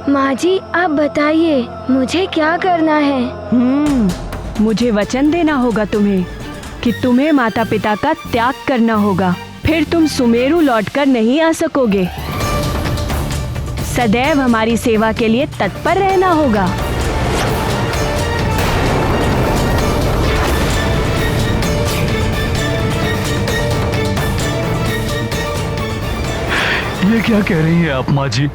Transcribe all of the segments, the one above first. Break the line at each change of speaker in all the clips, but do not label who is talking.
माँ जी, आप बताइए मुझे क्या करना है?
मुझे वचन देना होगा तुम्हें कि तुम्हें माता पिता का त्याग करना होगा, फिर तुम सुमेरु लौटकर नहीं आ सकोगे। सदैव हमारी सेवा के लिए तत्पर रहना होगा।
ये क्या कह रही हैं आप माँ जी?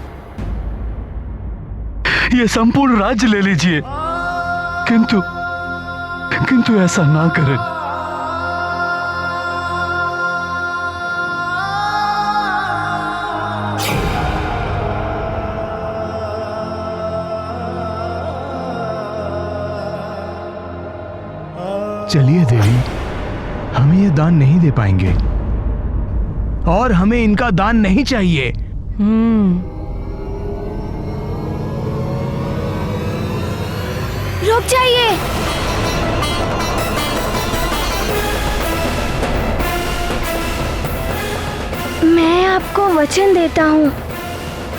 ये संपूर्ण राज्य ले लीजिए, किंतु ऐसा ना करें।
चलिए देवी, हम ये दान नहीं दे पाएंगे और हमें इनका दान नहीं चाहिए।
रुक जाइए। मैं आपको वचन देता हूँ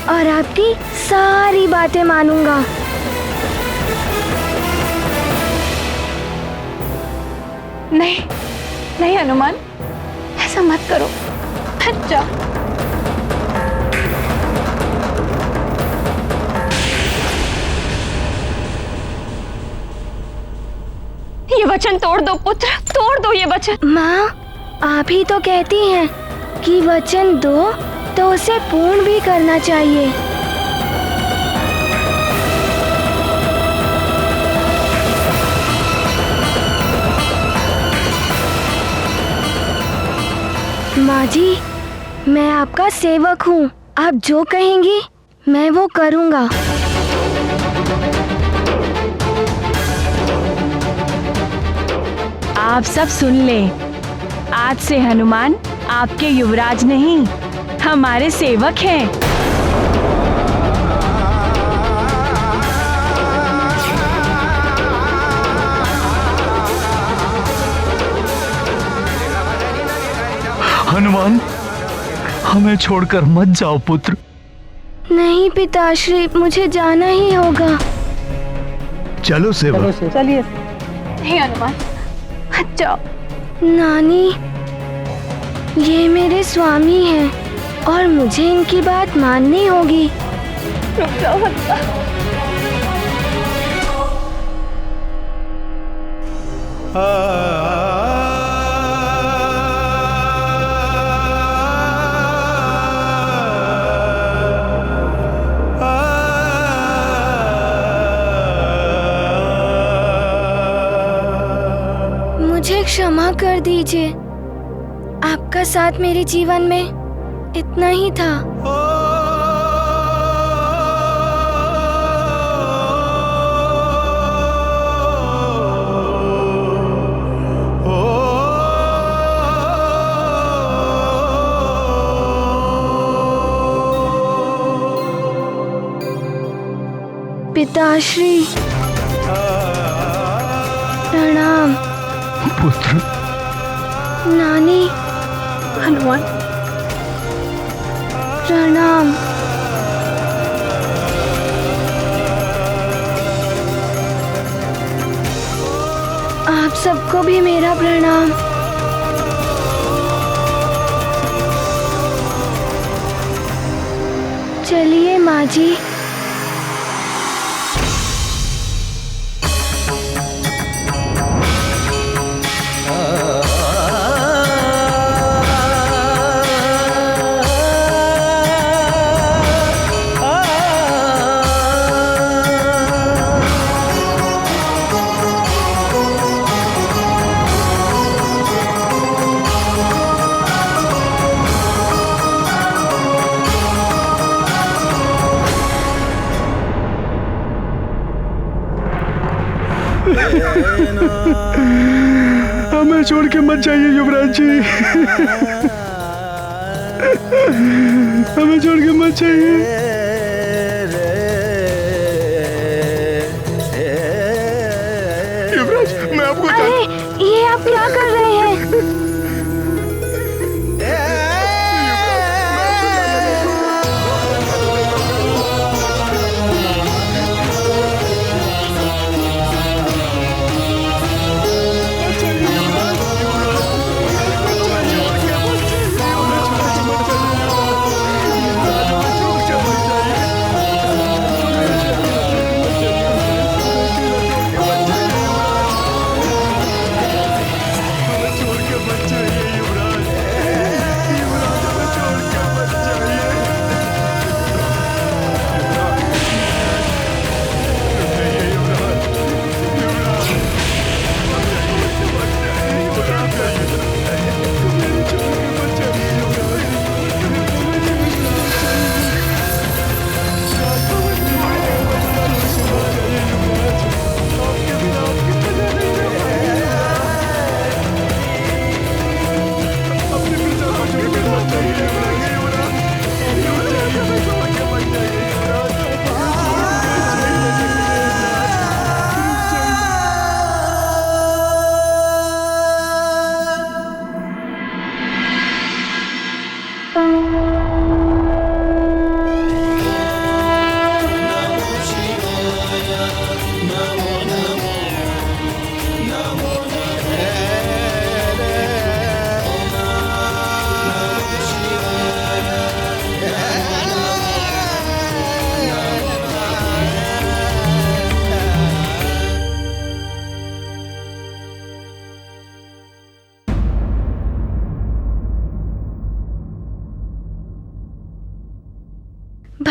और आपकी सारी बातें मानूंगा।
नहीं नहीं हनुमान, ऐसा मत करो, हट जाओ। ये वचन तोड़ दो पुत्र, तोड़ दो ये वचन।
माँ, आप ही तो कहती हैं कि वचन दो तो उसे पूर्ण भी करना चाहिए। माँ जी, मैं आपका सेवक हूँ। आप जो कहेंगी मैं वो करूँगा।
आप सब सुन लें, आज से हनुमान आपके युवराज नहीं, हमारे सेवक हैं।
हनुमान, हमें छोड़कर मत जाओ पुत्र।
नहीं पिताश्री, मुझे जाना ही होगा।
चलो सेवक।
चलिए। नहीं हनुमान, हट जाओ।
नानी, ये मेरे स्वामी हैं और मुझे इनकी बात माननी होगी।
रुक जाओ, हट जाओ।
मुझे क्षमा कर दीजिए। आपका साथ मेरे जीवन में इतना ही था। पिताश्री, प्रणाम।
पुत्र।
नानी,
हनुमान,
प्रणाम। आप सबको भी मेरा प्रणाम। चलिए माँ जी।
हमें छोड़ के मत जाइए युवराज जी। हमें छोड़ के मत जाइए। युवराज, मैं आपको
अरे, ये आप क्या कर रहे हैं?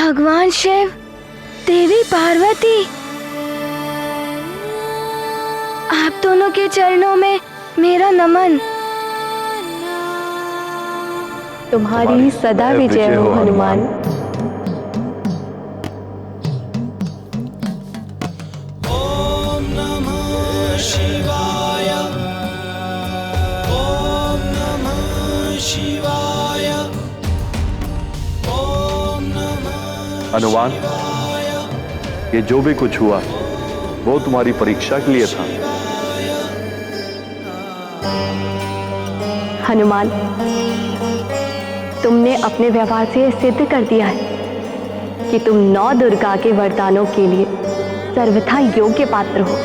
भगवान शिव, देवी पार्वती, आप दोनों के चरणों में मेरा नमन।
तुम्हारी सदा विजय हो हनुमान।
हनुमान, ये जो भी कुछ हुआ वो तुम्हारी परीक्षा के लिए था।
हनुमान, तुमने अपने व्यवहार से सिद्ध कर दिया है कि तुम नौ दुर्गा के वरदानों के लिए सर्वथा योग्य पात्र हो।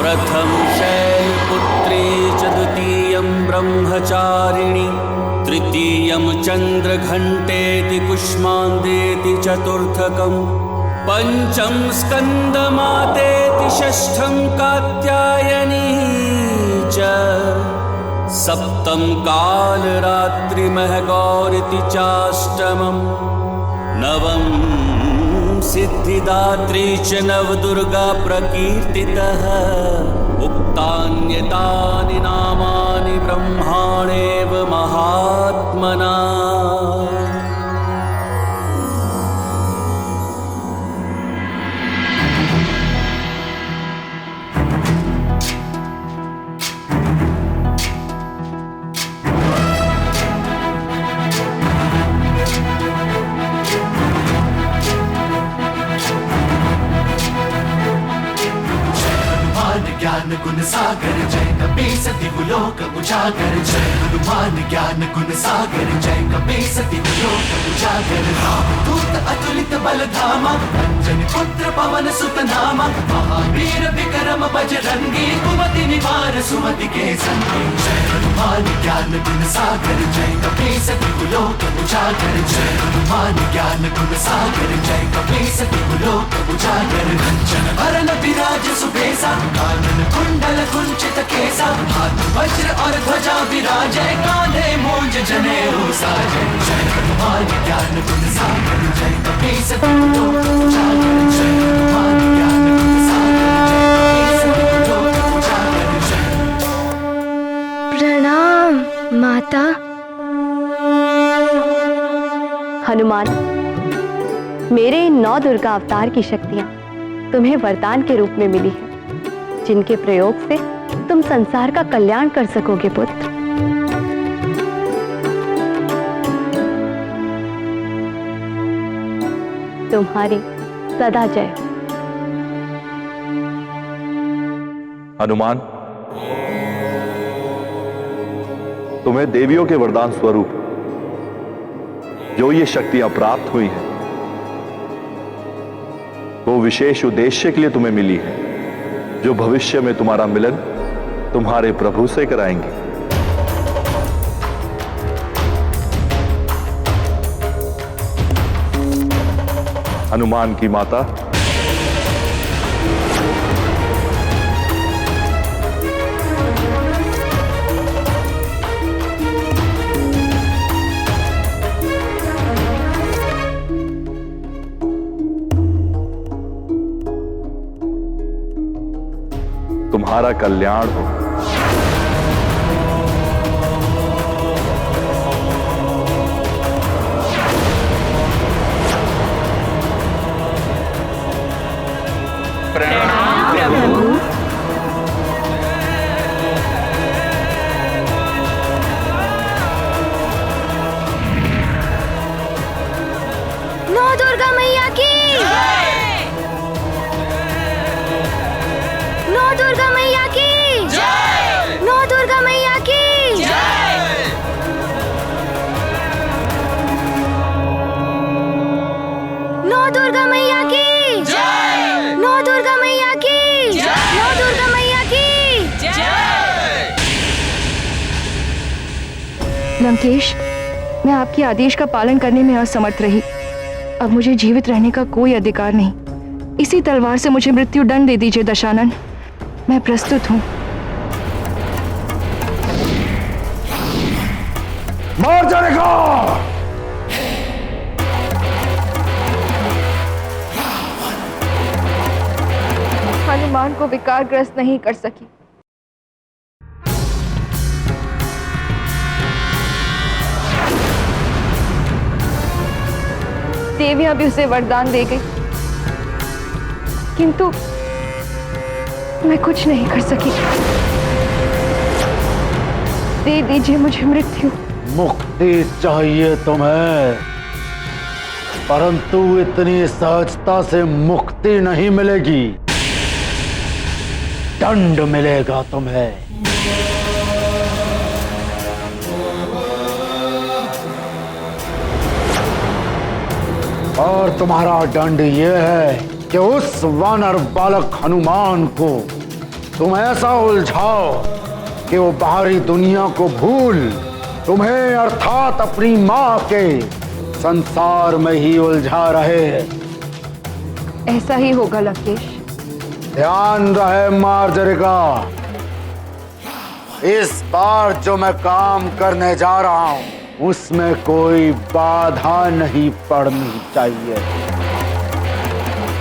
प्रथम शैलपुत्री च द्वितीयं ब्रह्मचारिणी तृतीयं चन्द्रघण्टेति कुष्माण्डेति चतुर्थकं पंचम स्कन्दमातेति षष्ठं कात्यायनी च सप्तम कालरात्रिमहगौरिति चाष्टमं नवम सिद्धिदात्री च नवदुर्गा प्रकीर्तितः उक्तान्यतानि नामानि ब्रह्माणेव महात्मना।
ज्ञान गुण सागर जय कपीस दिवलोक उजागर। जय हनुमान ज्ञान गुण सागर जय कपीस दिवलोक उजागर। रामदूत अतुलित बल धामा अंजनी पुत्र पवन सुत नामा। महावीर विक्रम बजरंगी कुमति निवार सुमति के संगी। जय हनुमान ज्ञान गुण सागर जय कपीस दिवलोक उजागर। जय हनुमान ज्ञान गुण सागर जय कपीस दिवलोक उजागर। कंचन वरण विराज सुबेसा कानन कुंडल कुंचित केसा। हाथ वज्र और ध्वजा विराजै कांधे मूंज जनेऊ साजै। जय हनुमान ज्ञान गुण सागर जय कपीस दिवलोक उजागर। जय हनुमान ज्ञान गुण सागर जय कपीस दिवलोक उजागर। जय
प्रणाम माता।
हनुमान, मेरे इन 9 दुर्गा अवतार की शक्तियां तुम्हें वरदान के रूप में मिली है, जिनके प्रयोग से तुम संसार का कल्याण कर सकोगे पुत्र। तुम्हारी सदा जय।
हनुमान, तुम्हें देवियों के वरदान स्वरूप जो ये शक्तियां प्राप्त हुई हैं, वो विशेष उद्देश्य के लिए तुम्हें मिली है, जो भविष्य में तुम्हारा मिलन तुम्हारे प्रभु से कराएंगे। हनुमान की माता, तुम्हारा कल्याण हो।
प्रणाम प्रभु।
नौ दुर्गा मैया की। नौ दुर्गा मैया की। नौ दुर्गा मैया की। नौ दुर्गा मैया की। नौ दुर्गा मैया की। नौ दुर्गा मैया की।
लंकेश, मैं आपके आदेश का पालन करने में असमर्थ रही। अब मुझे जीवित रहने का कोई अधिकार नहीं। इसी तलवार से मुझे मृत्यु दंड दे दीजिए दशानन। मैं प्रस्तुत हूँ।
मार जाएगा।
हनुमान को विकारग्रस्त नहीं कर सकी। देवियां भी उसे वरदान दे गई, किंतु मैं कुछ नहीं कर सकी। दे दीजिए मुझे मृत्यु।
मुक्ति चाहिए तुम्हें, परंतु इतनी सहजता से मुक्ति नहीं मिलेगी। दंड मिलेगा तुम्हें। और तुम्हारा दंड यह है कि उस वानर बालक हनुमान को तुम ऐसा उलझाओ कि वो बाहरी दुनिया को भूल तुम्हें अर्थात अपनी मां के संसार में ही उलझा रहे।
ऐसा ही होगा लंकेश।
ध्यान रहे मार्जरिका, इस बार जो मैं काम करने जा रहा हूं उसमें कोई बाधा नहीं पड़नी चाहिए।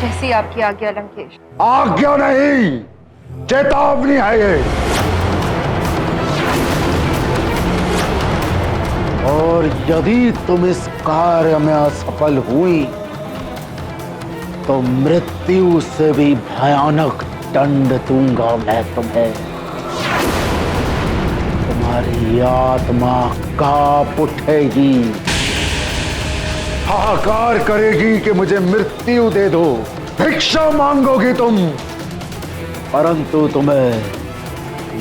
जैसी आपकी आज्ञा लंकेश।
आज्ञा नहीं, चेतावनी है ये। और यदि तुम इस कार्य में असफल हुई तो मृत्यु से भी भयानक दंड दूंगा मैं तुम्हें। तुम्हारी आत्मा कांप उठेगी, हाहाकार करेगी कि मुझे मृत्यु दे दो, भिक्षा मांगोगी तुम, परंतु तुम्हें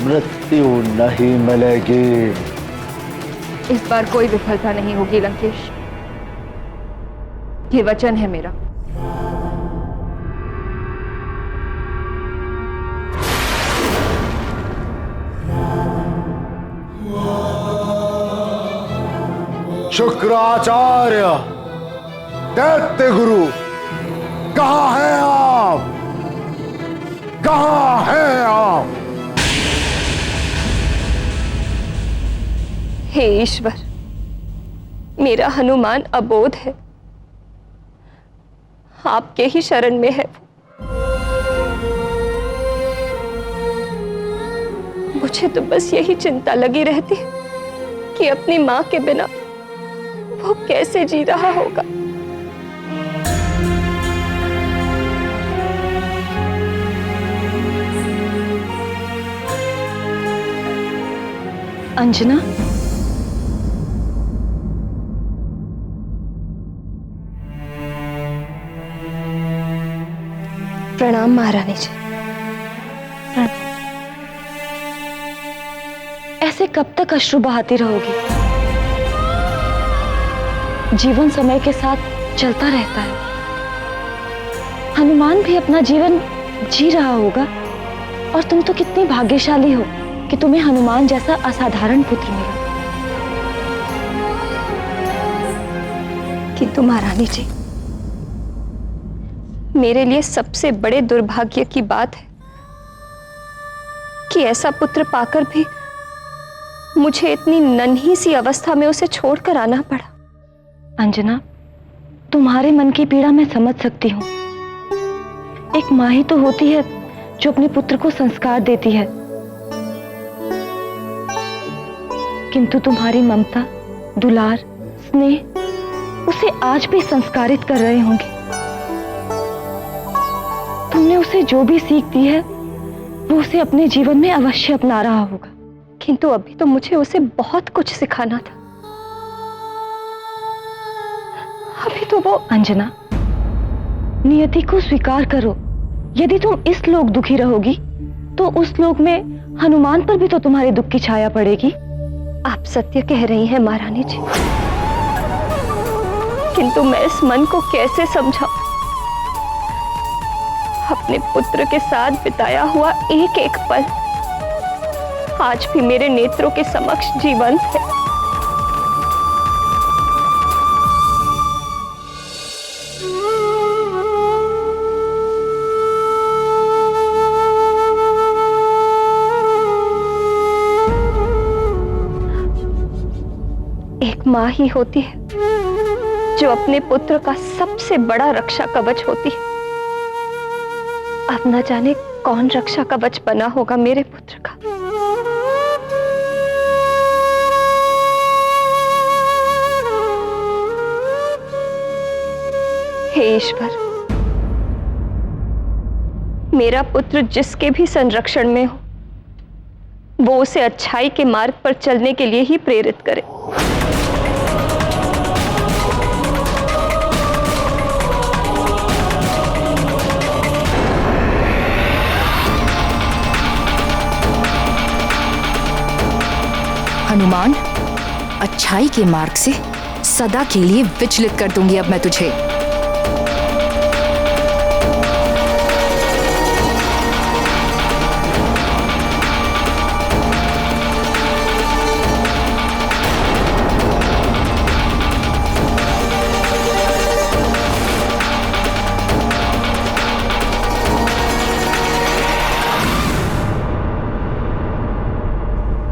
मृत्यु नहीं मिलेगी।
इस बार कोई विफलता नहीं होगी लंकेश, ये वचन है मेरा।
शुक्राचार्य, दैत्य गुरु, कहां हैं आप? कहां हैं आप?
हे ईश्वर, मेरा हनुमान अबोध है, आपके ही शरण में है वो। मुझे तो बस यही चिंता लगी रहती कि अपनी मां के बिना वो कैसे जी रहा होगा।
अंजना,
प्रणाम महारानी जी।
ऐसे कब तक अश्रु बहाती रहोगी? जीवन समय के साथ चलता रहता है। हनुमान भी अपना जीवन जी रहा होगा, और तुम तो कितनी भाग्यशाली हो कि तुम्हें हनुमान जैसा असाधारण पुत्र मिला।
किंतु महारानी जी, मेरे लिए सबसे बड़े दुर्भाग्य की बात है कि ऐसा पुत्र पाकर भी मुझे इतनी नन्ही सी अवस्था में उसे छोड़कर आना पड़ा।
अंजना, तुम्हारे मन की पीड़ा मैं समझ सकती हूँ। एक माँ ही तो होती है जो अपने पुत्र को संस्कार देती है, किंतु तुम्हारी ममता, दुलार, स्नेह उसे आज भी संस्कारित कर रहे होंगे। तुमने उसे जो भी सीख दी है वो उसे अपने जीवन में अवश्य अपना रहा होगा।
किंतु अभी तो मुझे उसे बहुत कुछ सिखाना था। अभी तो वो।
अंजना, नियति को स्वीकार करो। यदि तुम इस लोक दुखी रहोगी तो उस लोक में हनुमान पर भी तो तुम्हारे दुख की छाया पड़ेगी।
आप सत्य कह रही हैं महारानी जी, किंतु मैं इस मन को कैसे समझाऊं? अपने पुत्र के साथ बिताया हुआ एक एक पल आज भी मेरे नेत्रों के समक्ष जीवंत है।
माँ ही होती है जो अपने पुत्र का सबसे बड़ा रक्षा कवच होती है। अब न जाने कौन रक्षा कवच बना होगा मेरे पुत्र का। हे ईश्वर, मेरा पुत्र जिसके भी संरक्षण में हो, वो उसे अच्छाई के मार्ग पर चलने के लिए ही प्रेरित करे।
हनुमान, अच्छाई के मार्ग से सदा के लिए विचलित कर दूंगी अब मैं तुझे।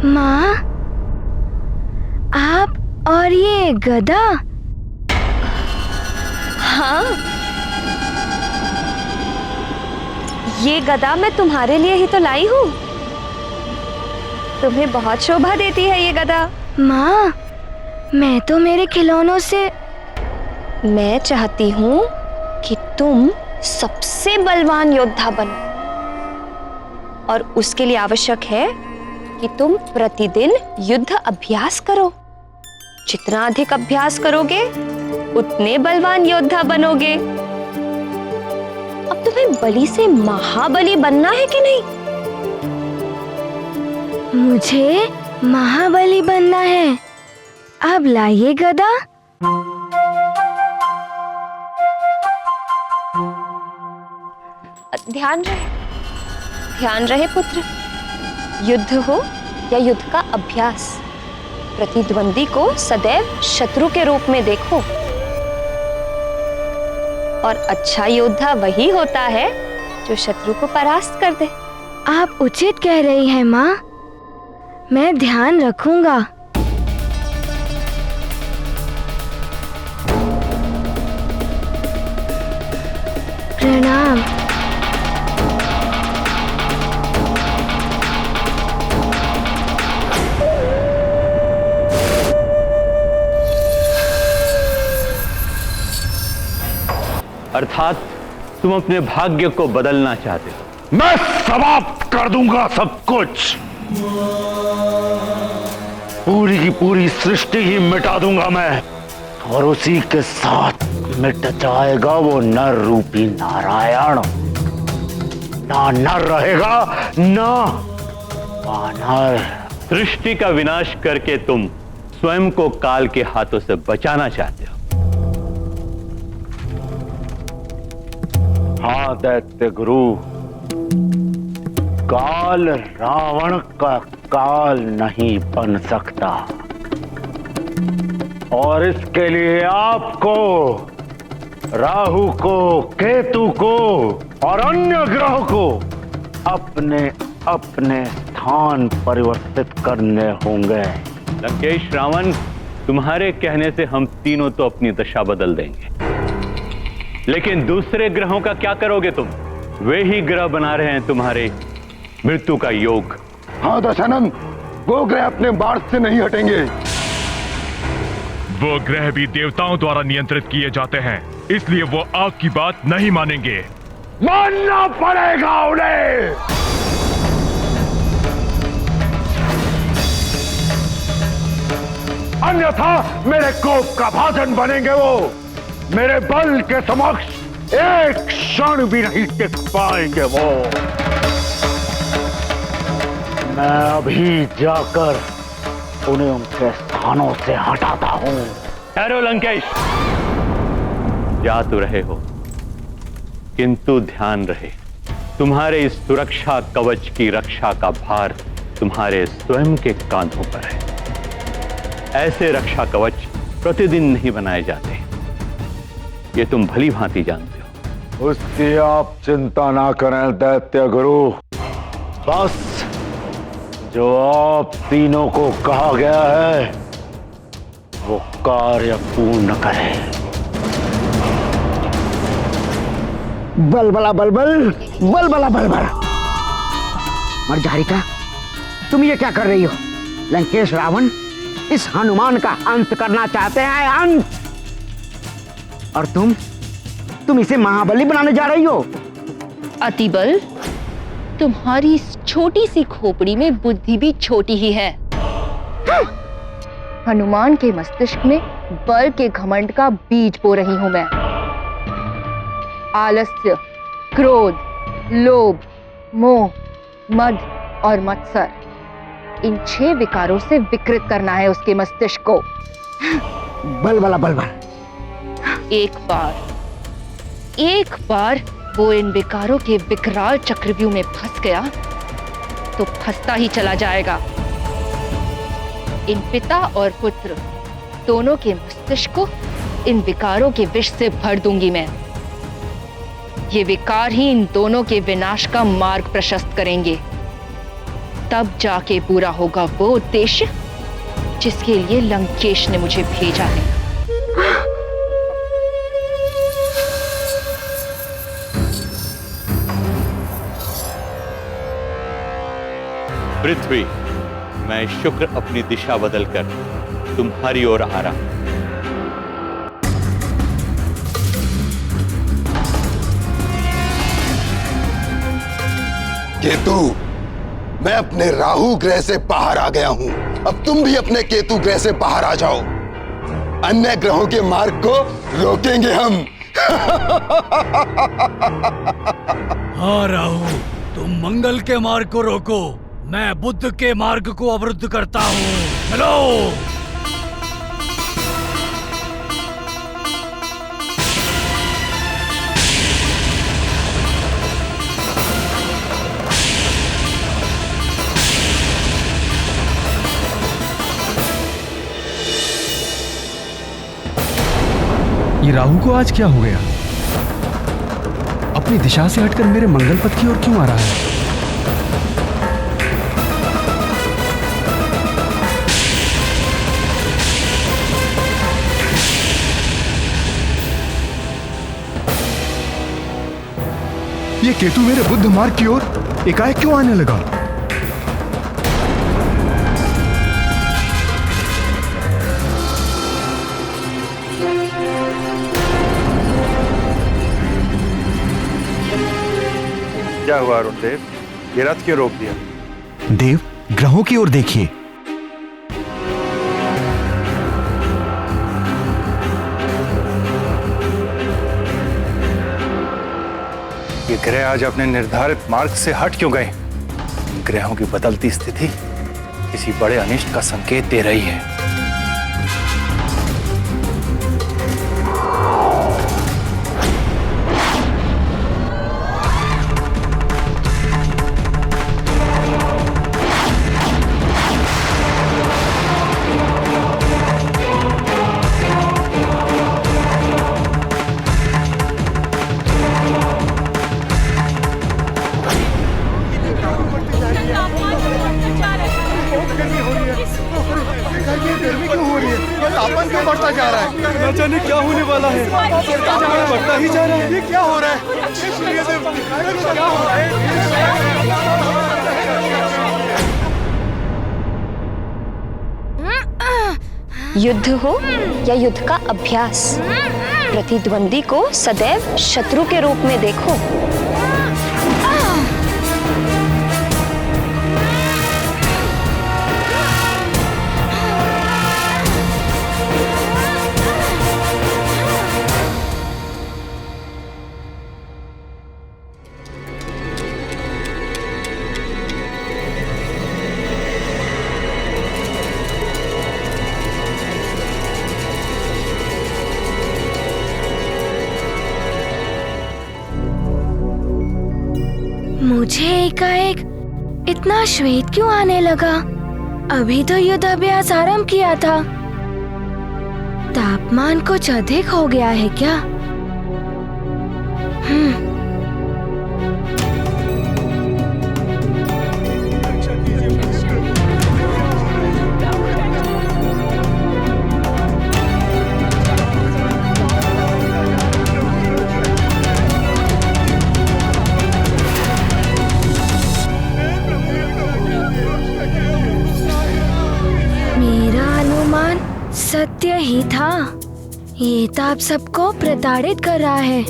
माँ, आप और ये गदा?
हाँ, ये गदा मैं तुम्हारे लिए ही तो लाई हूँ। तुम्हें बहुत शोभा देती है ये गदा।
माँ, मैं तो मेरे खिलौनों से।
मैं चाहती हूँ कि तुम सबसे बलवान योद्धा बनो, और उसके लिए आवश्यक है कि तुम प्रतिदिन युद्ध अभ्यास करो। जितना अधिक अभ्यास करोगे उतने बलवान योद्धा बनोगे। अब तुम्हें बलि से महाबली बनना है कि नहीं?
मुझे महाबली बनना है। अब लाइए गदा।
ध्यान रहे पुत्र। युद्ध हो या युद्ध का अभ्यास, प्रतिद्वंदी को सदैव शत्रु के रूप में देखो। और अच्छा योद्धा वही होता है जो शत्रु को परास्त कर दे।
आप उचित कह रही हैं माँ, मैं ध्यान रखूंगा। प्रणाम।
अर्थात तुम अपने भाग्य को बदलना चाहते हो।
मैं समाप्त कर दूंगा सब कुछ। पूरी की पूरी सृष्टि ही मिटा दूंगा मैं, और उसी के साथ मिट जाएगा वो नर रूपी नारायण। ना नर रहेगा ना वानर।
सृष्टि का विनाश करके तुम स्वयं को काल के हाथों से बचाना चाहते हो।
हाँ दैत्य गुरु, काल रावण का काल नहीं बन सकता, और इसके लिए आपको, राहु को, केतु को और अन्य ग्रह को अपने अपने स्थान परिवर्तित करने होंगे।
लंकेश, रावण, तुम्हारे कहने से हम तीनों तो अपनी दशा बदल देंगे, लेकिन दूसरे ग्रहों का क्या करोगे तुम? वे ही ग्रह बना रहे हैं तुम्हारे मृत्यु का योग।
हाँ दशानंद, वो ग्रह अपने बाढ़ से नहीं हटेंगे।
वो ग्रह भी देवताओं द्वारा नियंत्रित किए जाते हैं, इसलिए वो आग की बात नहीं मानेंगे।
मानना पड़ेगा उन्हें। अन्यथा मेरे कोप का भाजन बनेंगे वो। मेरे बल के समक्ष एक क्षण भी नहीं टिक पाएंगे वो। मैं अभी जाकर उन्हें उनके स्थानों से हटाता हूं।
ठहरो लंकेश, जा तो रहे हो, किंतु ध्यान रहे, तुम्हारे इस सुरक्षा कवच की रक्षा का भार तुम्हारे स्वयं के कांधों पर है। ऐसे रक्षा कवच प्रतिदिन नहीं बनाए जाते, ये तुम भली भांति जानते हो।
उसकी आप चिंता ना करें दैत्य गुरु। बस जो आप तीनों को कहा गया है वो कार्य पूर्ण करे। बलबला बलबल, बलबला बलबल। मर्जारिका, तुम ये क्या कर रही हो? लंकेश रावण इस हनुमान का अंत करना चाहते हैं, अंत। और तुम इसे महाबली बनाने जा रही हो।
अतिबल, तुम्हारी इस छोटी सी खोपड़ी में बुद्धि भी छोटी ही है। हनुमान के मस्तिष्क में बल के घमंड का बीज बो रही हूं मैं। आलस्य, क्रोध, लोभ, मोह, मद और मत्सर, इन 6 विकारों से विकृत करना है उसके मस्तिष्क को।
बलबला बलबल।
एक बार वो इन विकारों के विकराल चक्रव्यूह में फंस गया तो फंसता ही चला जाएगा। इन पिता और पुत्र दोनों के मस्तिष्क को इन विकारों के विष से भर दूंगी मैं। ये विकार ही इन दोनों के विनाश का मार्ग प्रशस्त करेंगे। तब जाके पूरा होगा वो उद्देश्य जिसके लिए लंकेश ने मुझे भेजा है।
पृथ्वी, मैं शुक्र अपनी दिशा बदलकर तुम्हारी ओर आ रहा हूं।
केतु, मैं अपने राहु ग्रह से बाहर आ गया हूं। अब तुम भी अपने केतु ग्रह से बाहर आ जाओ। अन्य ग्रहों के मार्ग को रोकेंगे हम।
हाँ राहु, तुम मंगल के मार्ग को रोको, मैं बुध के मार्ग को अवरुद्ध करता हूँ। चलो।
ये राहु को आज क्या हो गया? अपनी दिशा से हटकर मेरे मंगल पथ की ओर क्यों आ रहा है? ये केतु मेरे बुद्ध मार्ग की ओर एकाएक क्यों आने लगा?
क्या हुआ अरुण देव? ये रथ क्यों रोक दिया?
देव, ग्रहों की ओर देखिए।
ये ग्रह आज अपने निर्धारित मार्ग से हट क्यों गए? ग्रहों की बदलती स्थिति किसी बड़े अनिष्ट का संकेत दे रही है।
तापमान क्यों बढ़ता जा रहा है? न जाने क्या होने वाला है। तापमान बढ़ता ही जा रहा है। ये क्या हो रहा है? क्या हो रहा
है? युद्ध हो या युद्ध का अभ्यास, प्रतिद्वंदी को सदैव शत्रु के रूप में देखो।
मुझे एकाएक इतना श्वेत क्यों आने लगा? अभी तो युद्ध अभ्यास आरंभ किया था। तापमान कुछ अधिक हो गया है क्या? सत्य ही था। ये तो आप सबको प्रताड़ित कर रहा है।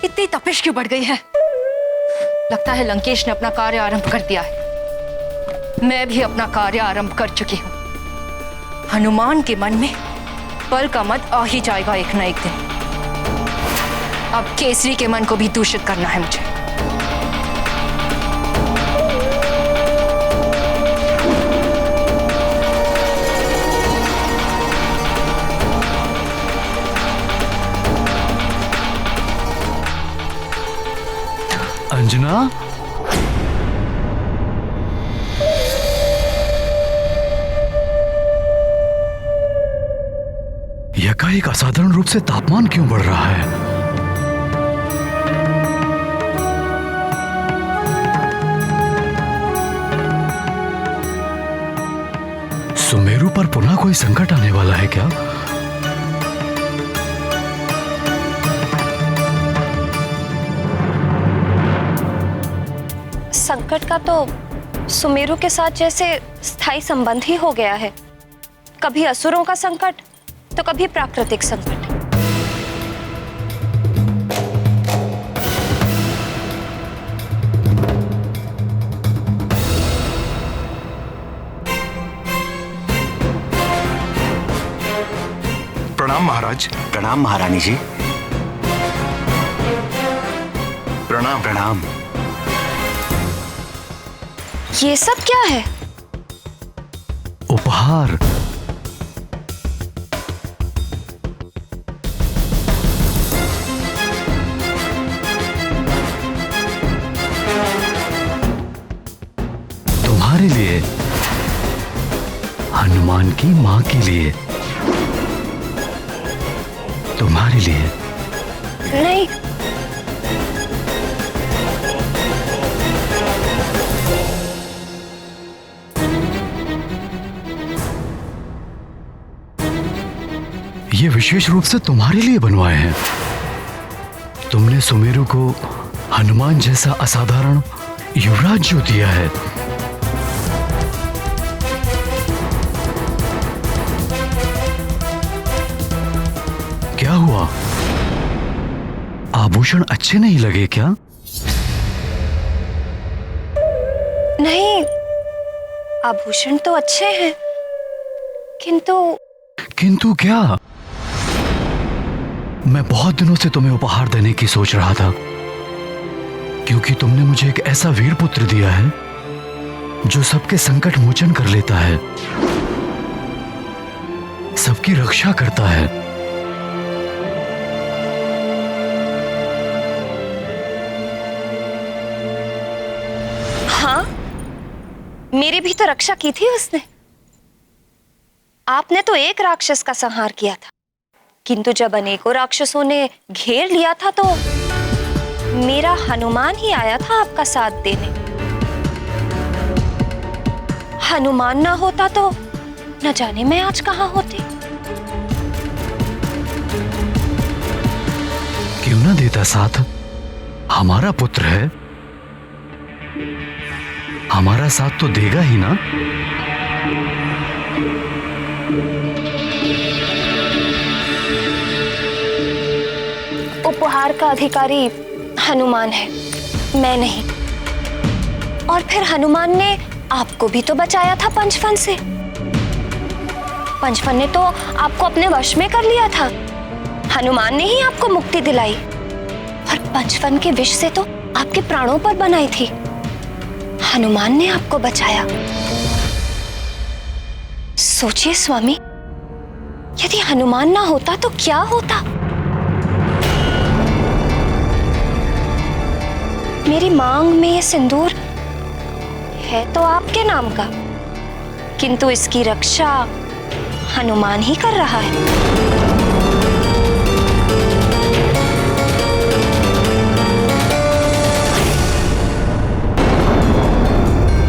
इतनी तपिश क्यों बढ़ गई है? लगता है लंकेश ने अपना कार्य आरंभ कर दिया है। मैं भी अपना कार्य आरंभ कर चुकी हूं। हनुमान के मन में बल का मत आ ही जाएगा एक न एक दिन। अब केसरी के मन को भी दूषित करना है मुझे।
अंजना, एकाएक असाधारण रूप से तापमान क्यों बढ़ रहा है? सुमेरु पर पुनः कोई संकट आने वाला है क्या?
संकट का तो सुमेरु के साथ जैसे स्थायी संबंध ही हो गया है। कभी असुरों का संकट तो कभी प्राकृतिक संकट।
प्रणाम महाराज।
प्रणाम महारानी जी।
प्रणाम।
प्रणाम।
ये सब क्या है?
उपहार। तुम्हारे लिए, हनुमान की मां के लिए, तुम्हारे लिए।
नहीं,
ये विशेष रूप से तुम्हारे लिए बनवाए हैं। तुमने सुमेरु को हनुमान जैसा असाधारण युवराज जो दिया है। क्या हुआ? आभूषण अच्छे नहीं लगे क्या?
नहीं, आभूषण तो अच्छे हैं,
किंतु क्या? मैं बहुत दिनों से तुम्हें उपहार देने की सोच रहा था, क्योंकि तुमने मुझे एक ऐसा वीर पुत्र दिया है जो सबके संकट मोचन कर लेता है, सबकी रक्षा करता है।
हाँ, मेरी भी तो रक्षा की थी उसने। आपने तो एक राक्षस का संहार किया था, किंतु जब अनेकों राक्षसों ने घेर लिया था तो मेरा हनुमान ही आया था आपका साथ देने। हनुमान ना होता तो न जाने मैं आज कहां होती।
क्यों ना देता साथ? हमारा पुत्र है, हमारा साथ तो देगा ही ना।
उपहार का अधिकारी हनुमान है, मैं नहीं। और फिर हनुमान ने आपको भी तो बचाया था पंचफन से। पंचफन ने तो आपको अपने वश में कर लिया था। हनुमान ने ही आपको मुक्ति दिलाई और पंचफन के विष से तो आपके प्राणों पर बनाई थी। हनुमान ने आपको बचाया। सोचिए स्वामी, यदि हनुमान ना होता तो क्या होता? मेरी मांग में ये सिंदूर है तो आपके नाम का, किंतु इसकी रक्षा हनुमान ही कर रहा है।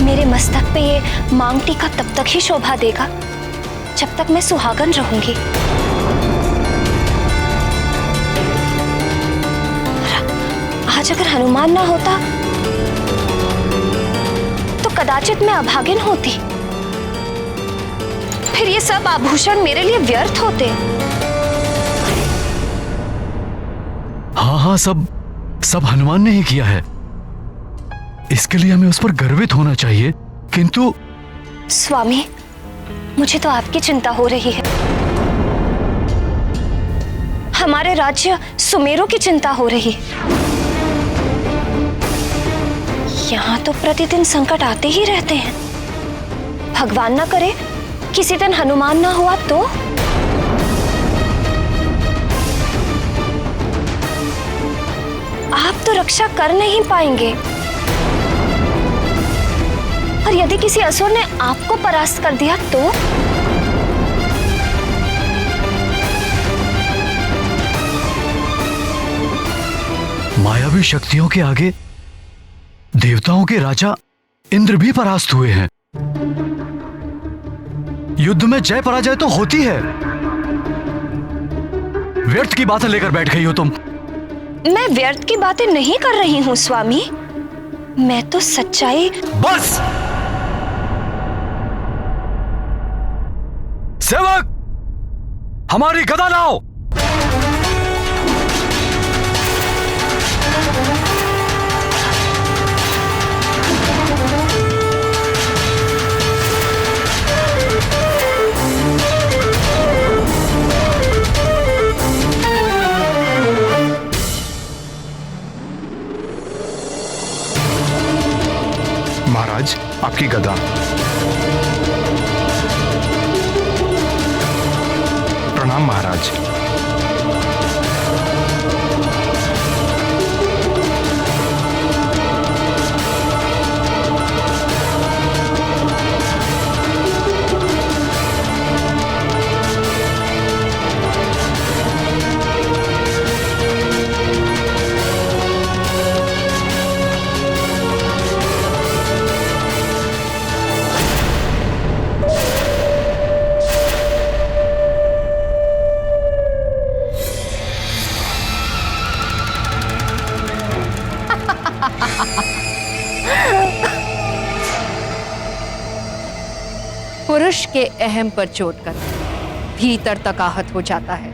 मेरे मस्तक पे ये मांग टीका तब तक ही शोभा देगा जब तक मैं सुहागन रहूंगी। आज अगर हनुमान ना होता तो कदाचित मैं अभागिन होती। फिर ये सब आभूषण मेरे लिए व्यर्थ होते।
हाँ हाँ, सब हनुमान ने ही किया है। इसके लिए हमें उस पर गर्वित होना चाहिए। किंतु
स्वामी, मुझे तो आपकी चिंता हो रही है। हमारे राज्य सुमेरु की चिंता हो रही है। यहाँ तो प्रतिदिन संकट आते ही रहते हैं। भगवान ना करे किसी दिन हनुमान ना हुआ तो? आप तो रक्षा कर नहीं पाएंगे। और यदि किसी असुर ने आपको परास्त कर दिया तो?
मायावी शक्तियों के आगे देवताओं के राजा इंद्र भी परास्त हुए हैं। युद्ध में जय पराजय तो होती है। व्यर्थ की बातें लेकर बैठ गई हो तुम।
मैं व्यर्थ की बातें नहीं कर रही हूं स्वामी। मैं तो सच्चाई।
बस सेवक, हमारी गदा लाओ।
महाराज, आपकी गदा। प्रणाम महाराज।
पुरुष के अहम पर चोट कर भीतर तक आहत हो जाता है।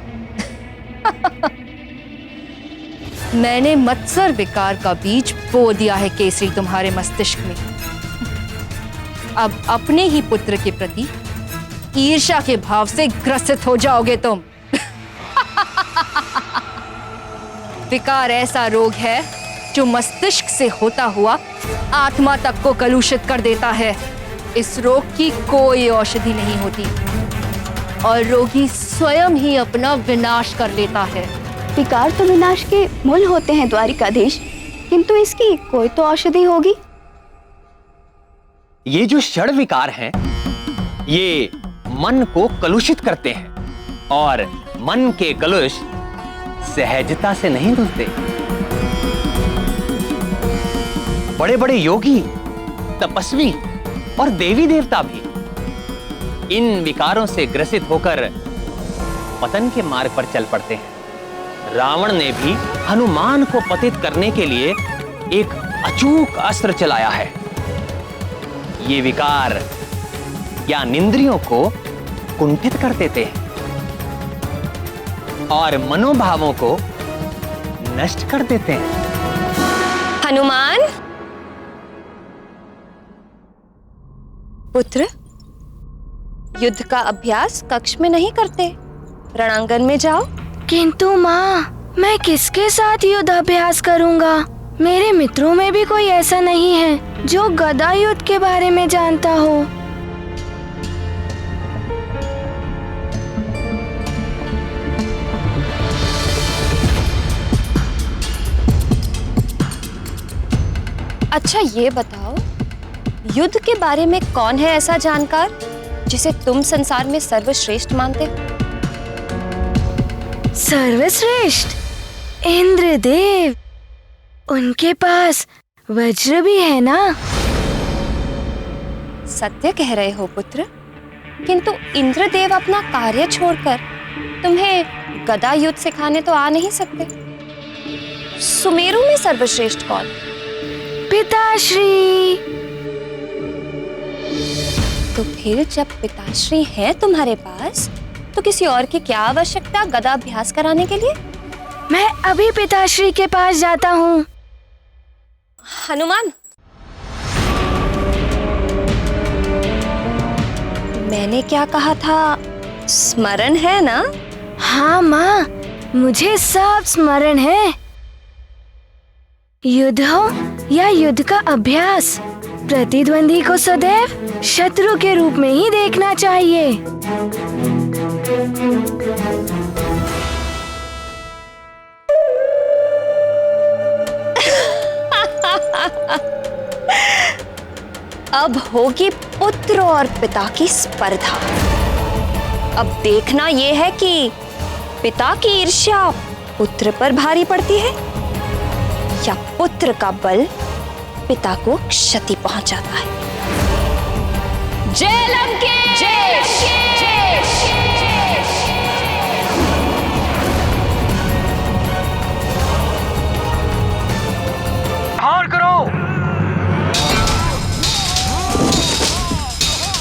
मैंने मत्सर विकार का बीज बो दिया है केसरी तुम्हारे मस्तिष्क में। अब अपने ही पुत्र के प्रति ईर्ष्या के भाव से ग्रसित हो जाओगे तुम। विकार ऐसा रोग है जो मस्तिष्क से होता हुआ आत्मा तक को कलुषित कर देता है। इस रोग की कोई औषधि नहीं होती और रोगी स्वयं ही अपना विनाश कर लेता है।
विकार तो विनाश के मूल होते हैं द्वारिकाधीश, किंतु इसकी कोई तो औषधि होगी।
ये जो षड विकार हैं, ये मन को कलुषित करते हैं और मन के कलुष सहजता से नहीं धुलते। बड़े बड़े योगी, तपस्वी और देवी देवता भी इन विकारों से ग्रसित होकर पतन के मार्ग पर चल पड़ते हैं। रावण ने भी हनुमान को पतित करने के लिए एक अचूक अस्त्र चलाया है। ये विकार ज्ञानेंद्रियों को कुंठित कर देते हैं और मनोभावों को नष्ट कर देते हैं।
हनुमान, पुत्र, युद्ध का अभ्यास कक्ष में नहीं करते, रणांगन में जाओ।
किंतु माँ, मैं किसके साथ युद्ध अभ्यास करूँगा? मेरे मित्रों में भी कोई ऐसा नहीं है जो गदा युद्ध के बारे में जानता हो।
अच्छा ये बताओ, युद्ध के बारे में कौन है ऐसा जानकार जिसे तुम संसार में सर्वश्रेष्ठ मानते हो?
सर्वश्रेष्ठ? इंद्रदेव। उनके पास वज्र भी है ना?
सत्य कह रहे हो पुत्र, किंतु इंद्रदेव अपना कार्य छोड़कर तुम्हें गदा युद्ध सिखाने तो आ नहीं सकते। सुमेरु में सर्वश्रेष्ठ कौन?
पिताश्री।
तो फिर जब पिताश्री हैं तुम्हारे पास, तो किसी और की क्या आवश्यकता गदा अभ्यास कराने के लिए?
मैं अभी पिताश्री के पास जाता हूँ।
हनुमान, मैंने क्या कहा था, स्मरण है ना?
हाँ माँ, मुझे सब स्मरण है। युद्ध हो या युद्ध का अभ्यास, प्रतिद्वंदी को सदैव शत्रु के रूप में ही देखना चाहिए।
अब होगी पुत्र और पिता की स्पर्धा। अब देखना यह है कि पिता की ईर्ष्या पुत्र पर भारी पड़ती है या पुत्र का बल पिता को क्षति पहुंचाता है। जय लंकेश!
प्रहार करो!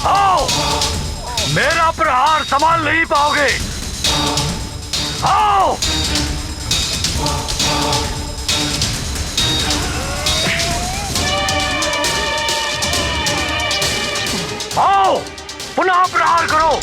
आओ! मेरा प्रहार संभाल नहीं पाओगे। आओ! आओ! पुनः प्रहार करो!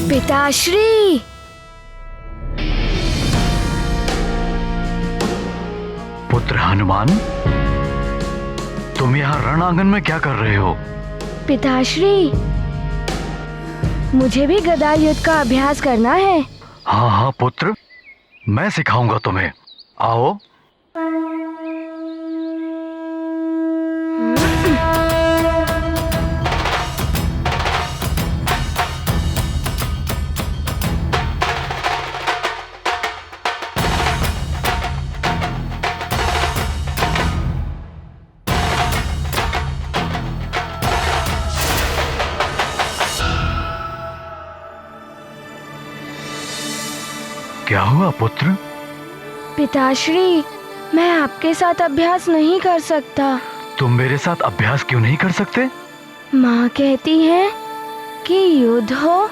पिताश्री,
पुत्र हनुमान, तुम यहाँ रणांगन में क्या कर रहे हो?
पिताश्री, मुझे भी गदा युद्ध का अभ्यास करना है।
हाँ हाँ पुत्र, मैं सिखाऊंगा तुम्हें। आओ। क्या हुआ पुत्र?
पिताश्री, मैं आपके साथ अभ्यास नहीं कर सकता।
तुम मेरे साथ अभ्यास क्यों नहीं कर सकते?
माँ कहती है कि युद्ध हो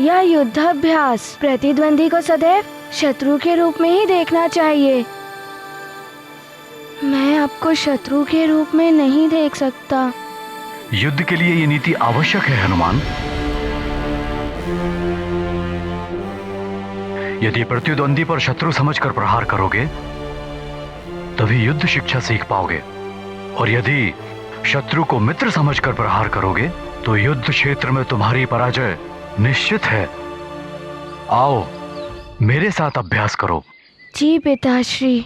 या युद्धाभ्यास, प्रतिद्वंदी को सदैव शत्रु के रूप में ही देखना चाहिए। मैं आपको शत्रु के रूप में नहीं देख सकता।
युद्ध के लिए ये नीति आवश्यक है हनुमान। यदि प्रतिद्वंदी पर शत्रु समझकर प्रहार करोगे तभी युद्ध शिक्षा सीख पाओगे, और यदि शत्रु को मित्र समझकर प्रहार करोगे तो युद्ध क्षेत्र में तुम्हारी पराजय निश्चित है। आओ, मेरे साथ अभ्यास करो।
जी पिताश्री।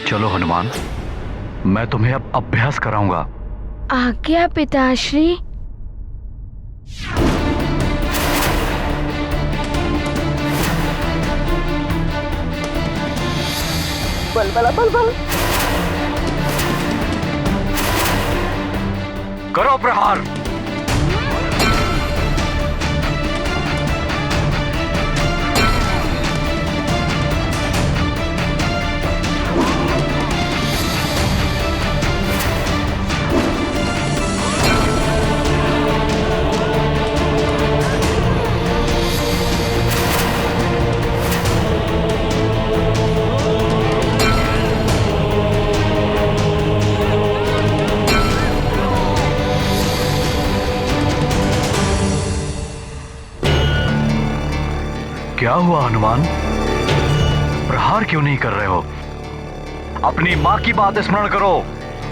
चलो हनुमान, मैं तुम्हें अब अभ्यास कराऊंगा।
आज्ञा पिताश्री।
बल बल बल बल।
करो प्रहार। क्या हुआ हनुमान? प्रहार क्यों नहीं कर रहे हो? अपनी माँ की बात स्मरण करो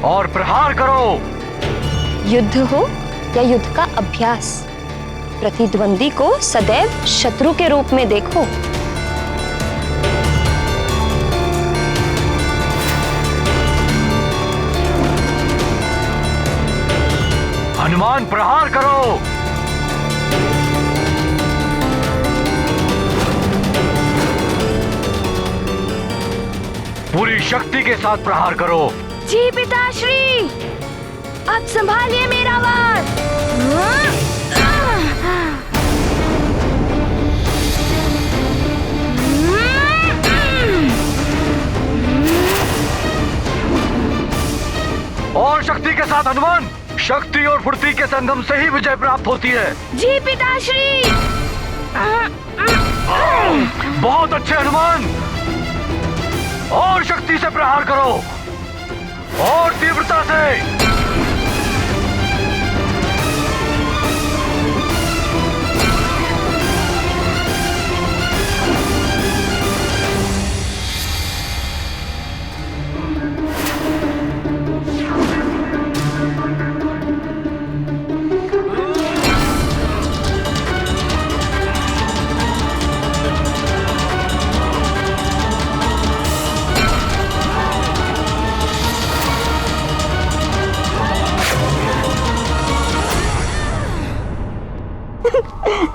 और प्रहार करो।
युद्ध हो या युद्ध का अभ्यास, प्रतिद्वंदी को सदैव शत्रु के रूप में देखो।
हनुमान प्रहार करो। पूरी शक्ति के साथ प्रहार करो।
जी पिताश्री, अब संभालिए मेरा वार।
और शक्ति के साथ हनुमान, शक्ति और फुर्ती के संगम से ही विजय प्राप्त होती है।
जी पिताश्री।
बहुत अच्छे हनुमान, और शक्ति से प्रहार करो और तीव्रता से।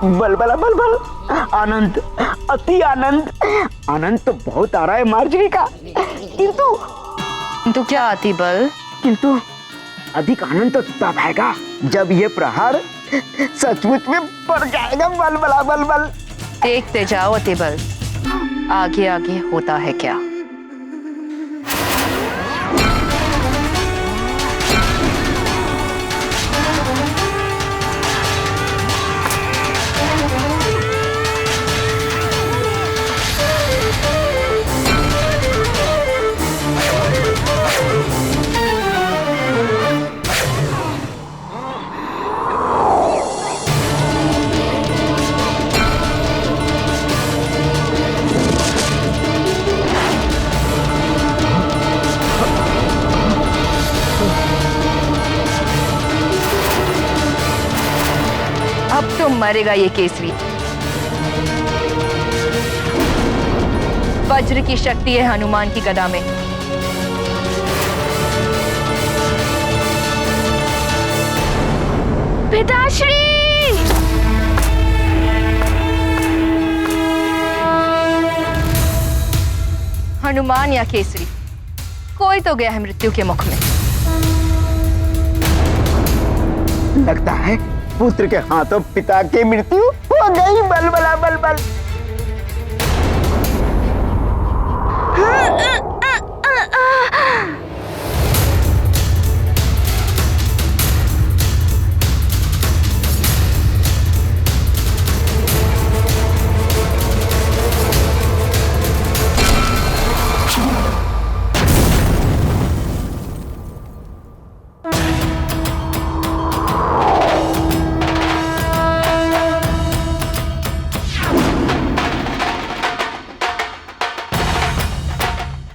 बल बल बल बल। आनंद, अति आनंद। आनंद तो बहुत आ रहा है मार्जरी का, किंतु
क्या अति बल?
किंतु अधिक आनंद तो तब आएगा जब ये प्रहार सचमुच में पड़ जाएगा। बल बल बल बल।
देखते जाओ अति बल, आगे आगे होता है क्या। तो मरेगा ये केसरी। वज्र की शक्ति है हनुमान की गदा में।
पिताश्री।
हनुमान या केसरी, कोई तो गया है मृत्यु के मुख में।
लगता है पुत्र के हाथों पिता की मृत्यु हो गई। बल बला बल बल।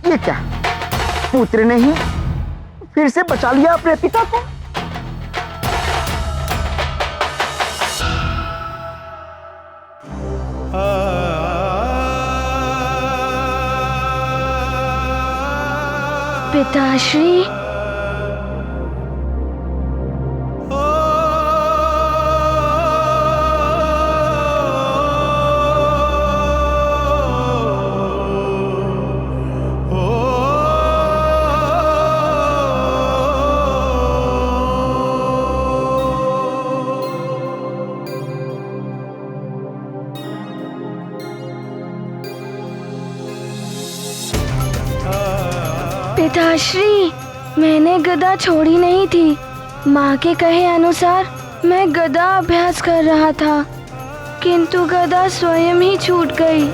ये क्या, पुत्र ने ही फिर से बचा लिया अपने पिता को।
पिताश्री।
ओ
पिताश्री, मैंने गदा छोड़ी नहीं थी। माँ के कहे अनुसार मैं गदा अभ्यास कर रहा था, किंतु गदा स्वयं ही छूट गई।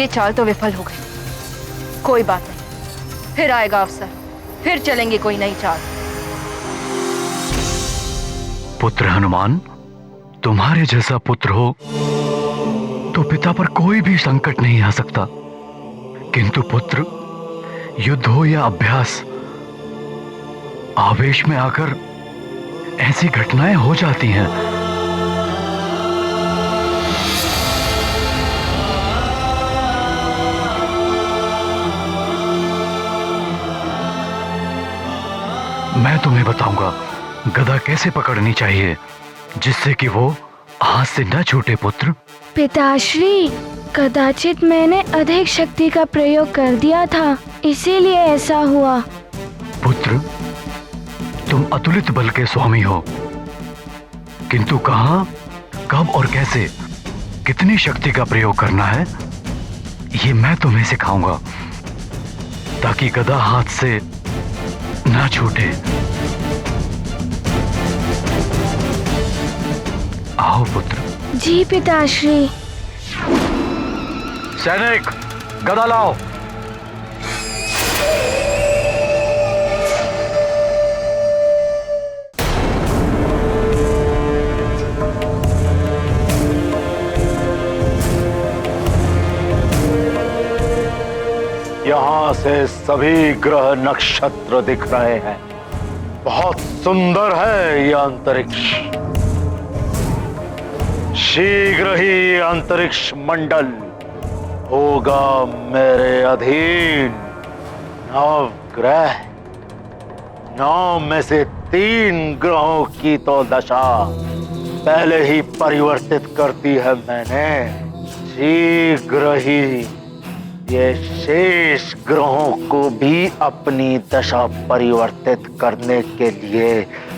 ये चाल तो विफल हो गई। कोई बात नहीं, फिर आएगा अवसर, फिर चलेंगे कोई नई चाल।
पुत्र हनुमान, तुम्हारे जैसा पुत्र हो तो पिता पर कोई भी संकट नहीं आ सकता, किंतु पुत्र, युद्ध हो या अभ्यास, आवेश में आकर ऐसी घटनाएं हो जाती हैं। मैं तुम्हें बताऊंगा गदा कैसे पकड़नी चाहिए जिससे कि वो हाथ से न छूटे। पुत्र
पिताश्री, कदाचित मैंने अधिक शक्ति का प्रयोग कर दिया था, इसीलिए ऐसा हुआ।
पुत्र, तुम अतुलित बल के स्वामी हो, किंतु कहां, कब और कैसे, कितनी शक्ति का प्रयोग करना है, ये मैं तुम्हें सिखाऊंगा ताकि गदा हाथ से ना छूटे। आओ पुत्र।
जी पिताश्री।
सैनिक, गदा लाओ।
यहां से सभी ग्रह नक्षत्र दिख रहे हैं। बहुत सुंदर है यह अंतरिक्ष। शीघ्र ही अंतरिक्ष मंडल होगा मेरे अधीन। 9 ग्रह, 9 में से 3 ग्रहों की तो दशा पहले ही परिवर्तित कर दी है मैंने। शीघ्र ही ये शेष ग्रहों को भी अपनी दशा परिवर्तित करने के लिए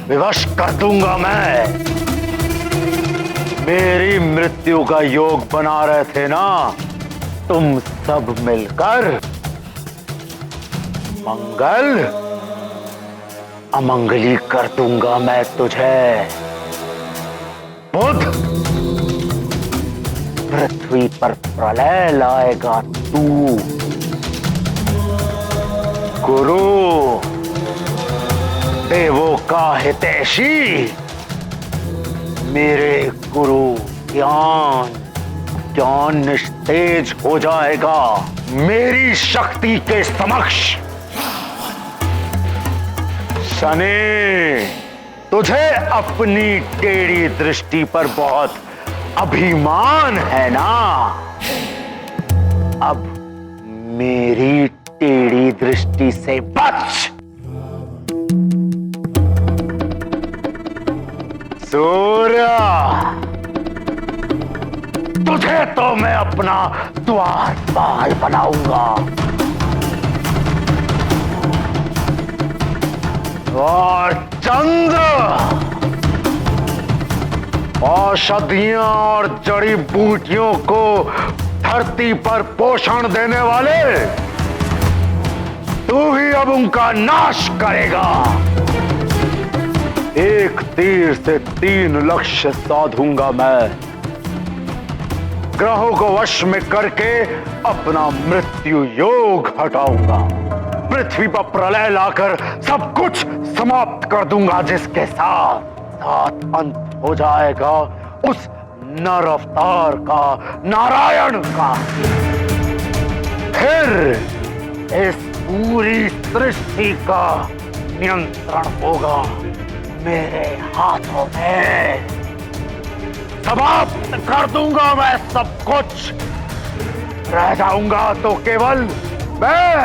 विवश कर दूंगा मैं। मेरी मृत्यु का योग बना रहे थे ना तुम सब मिलकर, मंगल अमंगली कर दूंगा मैं तुझे। बुध, पृथ्वी पर प्रलय लाएगा तू। गुरु, देवों का हितैषी, मेरे गुरु ज्ञान निस्तेज हो जाएगा मेरी शक्ति के समक्ष। शनि, तुझे अपनी टेढ़ी दृष्टि पर बहुत अभिमान है ना, अब मेरी टेढ़ी दृष्टि से बच। सूर्य, तुझे तो मैं अपना द्वारपाल बनाऊंगा। और चंद्र, औषधियां और जड़ी बूटियों को धरती पर पोषण देने वाले, तू ही अब उनका नाश करेगा। एक तीर से 3 लक्ष्य साधूंगा मैं। ग्रहों को वश में करके अपना मृत्यु योग हटाऊंगा। पृथ्वी पर प्रलय लाकर सब कुछ समाप्त कर दूंगा, जिसके साथ अंत हो जाएगा उस नर अवतार का, नारायण का। फिर इस पूरी सृष्टि का नियंत्रण होगा मेरे हाथों में। समाप्त कर दूंगा मैं सब कुछ। रह जाऊंगा तो केवल मैं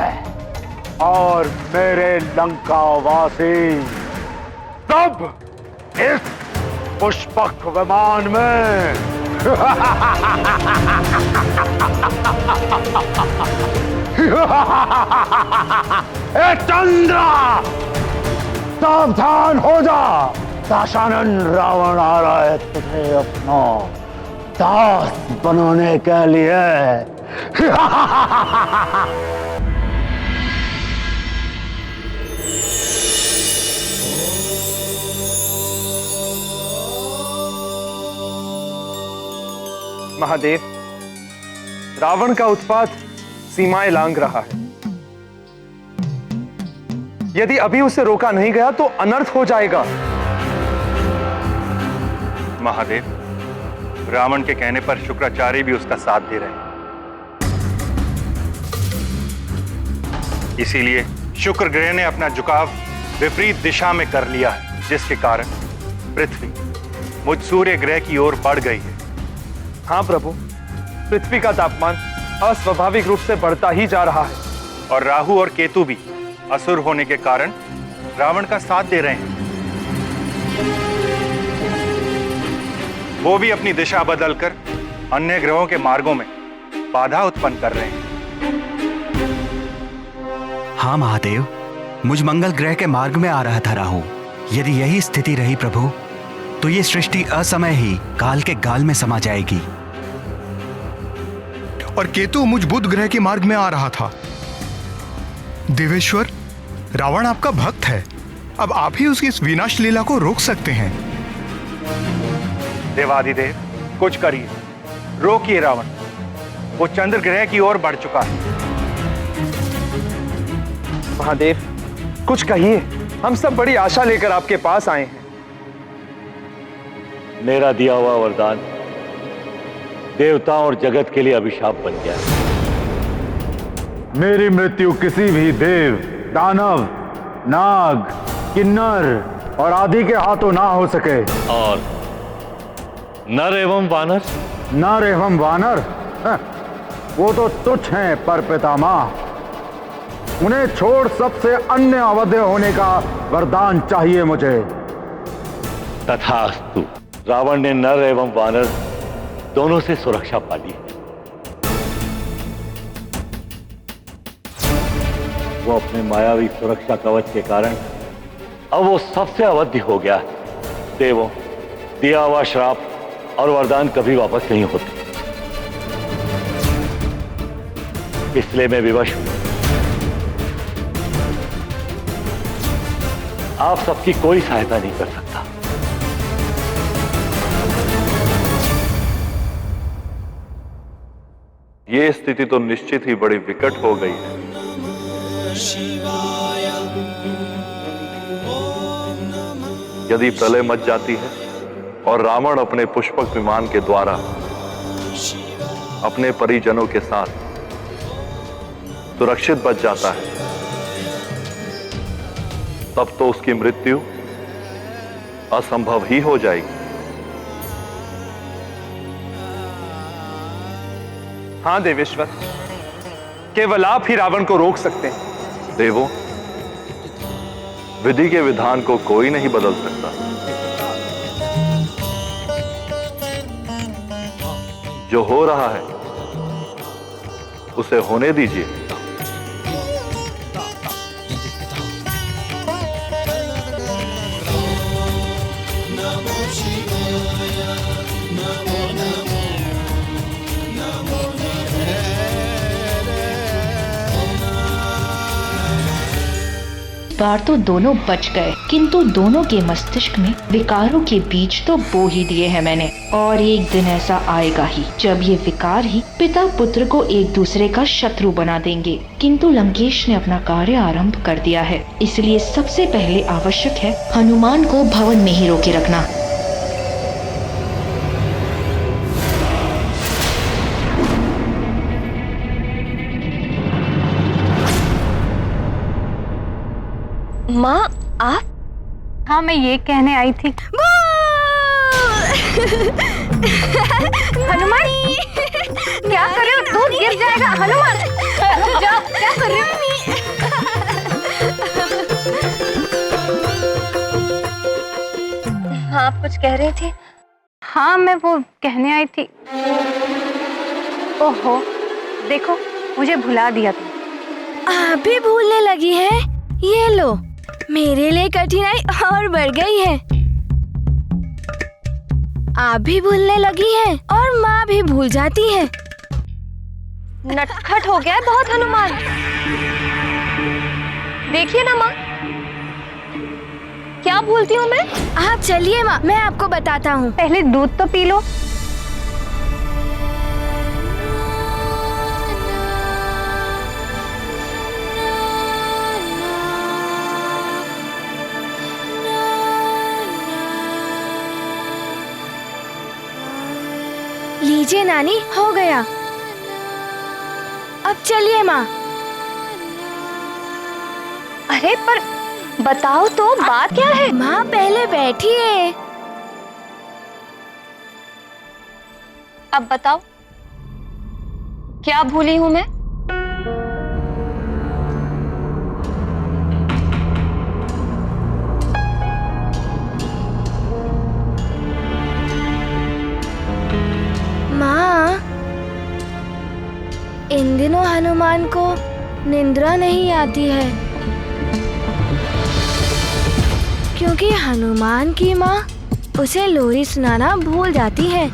और मेरे लंकावासी, सब इस पुष्पक विमान में। ए चंद्रा, सावधान हो जा। दाशानन रावण आ रहा है तुझे अपना दास बनाने के लिए।
महादेव, रावण का उत्पात सीमाएं लांघ रहा है। यदि अभी उसे रोका नहीं गया तो अनर्थ हो जाएगा।
महादेव, रावण के कहने पर शुक्राचार्य भी उसका साथ दे रहे हैं। इसीलिए शुक्र ग्रह ने अपना झुकाव विपरीत दिशा में कर लिया है, जिसके कारण पृथ्वी मुझ सूर्य ग्रह की ओर बढ़ गई है।
हाँ प्रभु, पृथ्वी का तापमान अस्वाभाविक रूप से बढ़ता ही जा रहा है।
और राहु और केतु भी असुर होने के कारण रावण का साथ दे रहे हैं। वो भी अपनी दिशा बदलकर अन्य ग्रहों के मार्गों में बाधा उत्पन्न कर रहे हैं।
हाँ महादेव, मुझ मंगल ग्रह के मार्ग में आ रहा था राहु। यदि यही स्थिति रही प्रभु, तो ये सृष्टि असमय ही काल के गाल में समा जाएगी।
और केतु मुझ बुध ग्रह के मार्ग में आ रहा था। देवेश्वर, रावण आपका भक्त है, अब आप ही उसकी इस विनाश लीला को रोक सकते हैं।
देवाधिदेव, कुछ करिए, रोकिए रावण। वो चंद्र ग्रह की ओर बढ़ चुका है।
महादेव, कुछ कहिए, हम सब बड़ी आशा लेकर आपके पास आए हैं।
मेरा दिया हुआ वरदान देवताओं और जगत के लिए अभिशाप बन गया।
मेरी मृत्यु किसी भी देव, दानव, नाग, किन्नर और आदि के हाथों ना हो सके।
और नर एवं वानर?
नर एवं वानर, वो तो तुच्छ हैं पर पितामह। उन्हें छोड़ सबसे अन्य अवध्य होने का वरदान चाहिए मुझे।
तथास्तु। रावण ने नर एवं वानर दोनों से सुरक्षा पाली। वो अपने मायावी सुरक्षा कवच के कारण अब वो सबसे अवध्य हो गया। देवों, दिया हुआ श्राप और वरदान कभी वापस नहीं होते, इसलिए मैं विवश हूं। आप सबकी कोई सहायता नहीं कर सकता।
ये स्थिति तो निश्चित ही बड़ी विकट हो गई है। यदि प्रलय मच जाती है और रावण अपने पुष्पक विमान के द्वारा अपने परिजनों के साथ सुरक्षित बच जाता है, तब तो उसकी मृत्यु असंभव ही हो जाएगी।
हाँ देवेश्वर, केवल आप ही रावण को रोक सकते हैं।
देवों, विधि के विधान को कोई नहीं बदल सकता। जो हो रहा है उसे होने दीजिए।
बार तो दोनों बच गए, किंतु दोनों के मस्तिष्क में विकारों के बीज तो बो ही दिए हैं मैंने। और एक दिन ऐसा आएगा ही जब ये विकार ही पिता पुत्र को एक दूसरे का शत्रु बना देंगे। किंतु लंकेश ने अपना कार्य आरंभ कर दिया है, इसलिए सबसे पहले आवश्यक है हनुमान को भवन में ही रोके रखना।
माँ, आप?
हाँ, मैं ये कहने आई थी। हनुमान, क्या कर रहे हो? दूध गिर जाएगा। हनुमान, जाओ, क्या कर रहे हो?
हाँ, आप कुछ कह रही थी?
हाँ, मैं वो कहने आई थी। ओहो, देखो, मुझे भुला दिया तुम।
आप भी भूलने लगी है? ये लो, मेरे लिए कठिनाई और बढ़ गई है। आप भी भूलने लगी हैं और माँ भी भूल जाती है।
नटखट हो गया है बहुत हनुमान। देखिए ना माँ, क्या भूलती हूँ मैं।
आप चलिए माँ, मैं आपको बताता हूँ।
पहले दूध तो पी लो।
लीजिए नानी, हो गया। अब चलिए माँ।
अरे पर बताओ तो बात क्या है।
माँ पहले बैठिए।
अब बताओ क्या भूली हूँ मैं।
माँ, इन दिनों हनुमान को निंद्रा नहीं आती है, क्योंकि हनुमान की माँ उसे लोरी सुनाना भूल जाती है।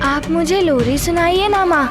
आप मुझे लोरी सुनाइए ना माँ।